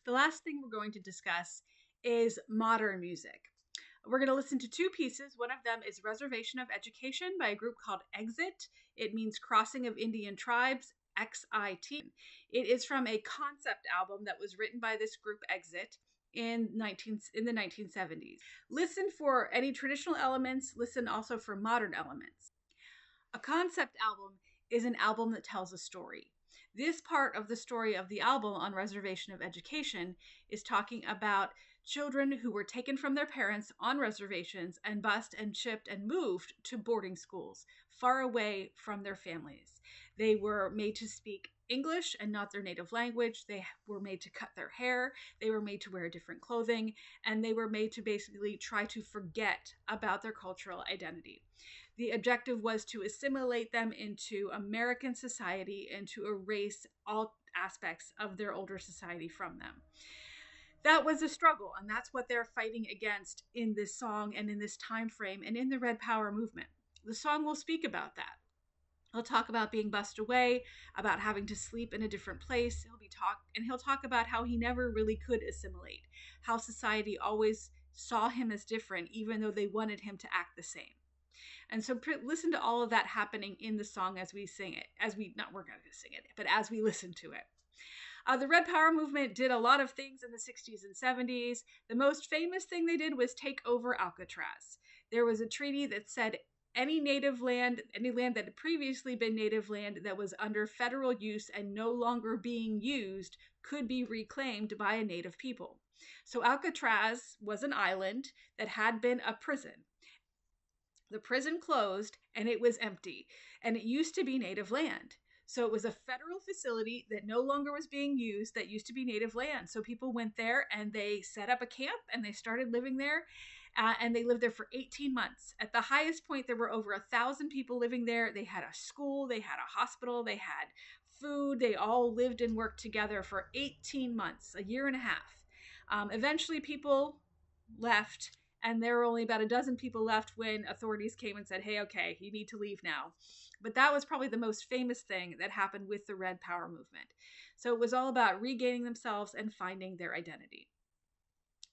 The last thing we're going to discuss is modern music. We're going to listen to two pieces. One of them is Reservation of Education by a group called Exit. It means Crossing of Indian Tribes, XIT. It is from a concept album that was written by this group Exit in the 1970s. Listen for any traditional elements, listen also for modern elements. A concept album is an album that tells a story. This part of the story of the album on Reservation of Education is talking about children who were taken from their parents on reservations and bused and shipped and moved to boarding schools far away from their families. They were made to speak English and not their native language. They were made to cut their hair. They were made to wear different clothing, and they were made to basically try to forget about their cultural identity. The objective was to assimilate them into American society and to erase all aspects of their older society from them. That was a struggle, and that's what they're fighting against in this song and in this time frame and in the Red Power movement. The song will speak about that. He'll talk about being bussed away, about having to sleep in a different place. He'll talk about how he never really could assimilate, how society always saw him as different, even though they wanted him to act the same. And so listen to all of that happening in the song as we sing it, we're going to sing it, but as we listen to it. The Red Power movement did a lot of things in the 60s and 70s. The most famous thing they did was take over Alcatraz. There was a treaty that said any land that had previously been native land that was under federal use and no longer being used could be reclaimed by a native people. So Alcatraz was an island that had been a prison. The prison closed and it was empty, and it used to be native land. So it was a federal facility that no longer was being used that used to be native land. So people went there and they set up a camp and they started living there. And they lived there for 18 months. At the highest point, there were over 1,000 people living there. They had a school, they had a hospital, they had food. They all lived and worked together for 18 months, a year and a half. Eventually, people left, and there were only about a dozen people left when authorities came and said, hey, okay, you need to leave now. But that was probably the most famous thing that happened with the Red Power movement. So it was all about regaining themselves and finding their identity.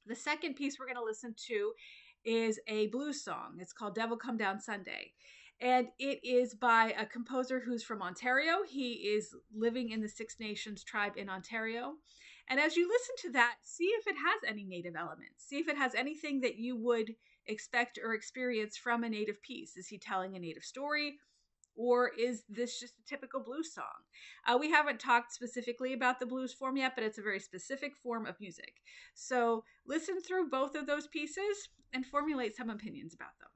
The second piece we're going to listen to is a blues song. It's called Devil Come Down Sunday. And it is by a composer who's from Ontario. He is living in the Six Nations tribe in Ontario. And as you listen to that, see if it has any native elements. See if it has anything that you would expect or experience from a native piece. Is he telling a native story? Or is this just a typical blues song? We haven't talked specifically about the blues form yet, but it's a very specific form of music. So listen through both of those pieces and formulate some opinions about them.